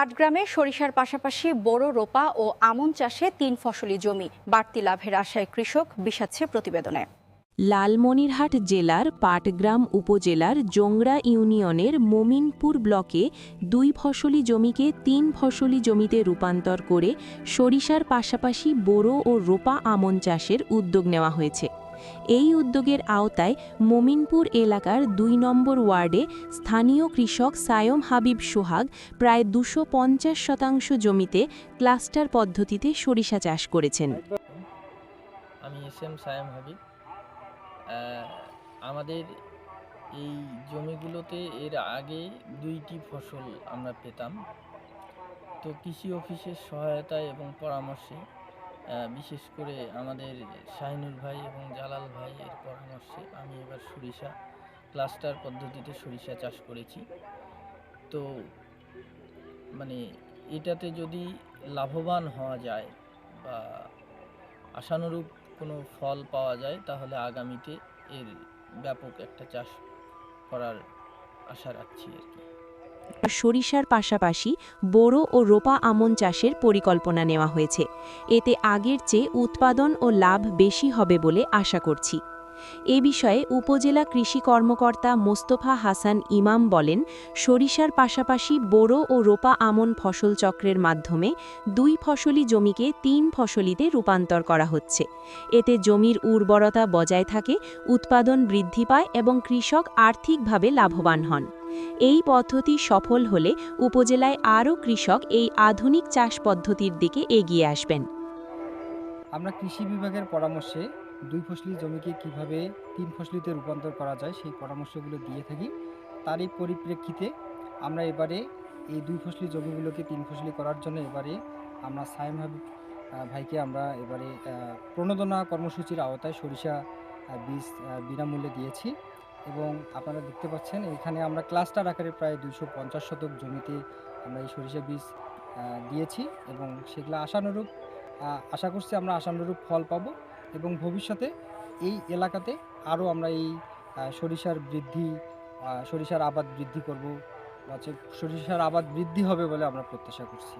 পাটগ্রামে সরিষার পাশাপাশি বোরো রোপা ও আমন চাষে ৩ ফসলি জমি, বাড়তি লাভের আশায় কৃষক, বিষাচ্ছে প্রতিবেদনে। লালমনিরহাট জেলার পাটগ্রাম উপজেলার জোংরা ইউনিয়নের মোমিনপুর ব্লকে ২ ফসলি জমিকে ৩ ফসলি জমিতে রূপান্তর করে সরিষার পাশাপাশি বোরো ও রোপা আমন চাষের উদ্যোগ নেওয়া হয়েছে। এই উদ্যোগের আওতায় মোমিনপুর এলাকার ২ নম্বর ওয়ার্ডে স্থানীয় কৃষক সায়ম হাবিব সোহাগ প্রায় ২৫০ জমিতে ক্লাস্টার পদ্ধতিতে সরিষা চাষ করেছেন। আমি এস.এম. সায়ম হাবিব। আমাদের এই জমিগুলোতে এর আগে ২টি ফসল আমরা পেতাম। তো কৃষি অফিসের সহায়তায় এবং পরামর্শে, বিশেষ করে আমাদের শাহিনুর ভাই এবং জালাল ভাই এর পরামর্শে আমি এবার সরিষা ক্লাস্টার পদ্ধতিতে সরিষা চাষ করেছি। তো মানে এটাতে যদি লাভবান হওয়া যায় বা আশানুরূপ কোনো ফল পাওয়া যায়, তাহলে আগামীতে এর ব্যাপক একটা চাষ করার আশা রাখছি আর কি। সরিষার পাশাপাশি বোরো ও রোপা আমন চাষের পরিকল্পনা নেওয়া হয়েছে। এতে আগের চেয়ে উৎপাদন ও লাভ বেশি হবে বলে আশা করছি। এ বিষয়ে উপজেলা কৃষি কর্মকর্তা মোস্তফা হাসান ইমাম বলেন, সরিষার পাশাপাশি বোরো ও রোপা আমন ফসল চক্রের মাধ্যমে ২ ফসলি জমিকে ৩ ফসলিতে রূপান্তর করা হচ্ছে। এতে জমির উর্বরতা বজায় থাকে, উৎপাদন বৃদ্ধি পায় এবং কৃষক আর্থিকভাবে লাভবান হন। এই পদ্ধতি সফল হলে উপজেলায় আরও কৃষক এই আধুনিক চাষ পদ্ধতির দিকে এগিয়ে আসবেন। আমরা কৃষি বিভাগের পরামর্শে ২ ফসলি জমিকে কিভাবে ৩ ফসলিতে রূপান্তর করা যায় সেই পরামর্শগুলো দিয়ে থাকি। তারই পরিপ্রেক্ষিতে আমরা এবারে এই ২ ফসলি জমিগুলোকে ৩ ফসলি করার জন্য এবারে আমরা সায়েম হাবিব ভাইকে আমরা এবারে প্রণোদনা কর্মসূচির আওতায় সরিষা বীজ বিনামূল্যে দিয়েছি। এবং আপনারা দেখতে পাচ্ছেন এখানে আমরা ক্লাস্টার আকারে প্রায় ২৫০ শতক জমিতে আমরা এই সরিষা বীজ দিয়েছি এবং সেগুলো আশা করছি আমরা আশানুরূপ ফল পাবো এবং ভবিষ্যতে এই এলাকাতে আরও আমরা এই সরিষার আবাদ বৃদ্ধি করব, সরিষার আবাদ বৃদ্ধি হবে বলে আমরা প্রত্যাশা করছি।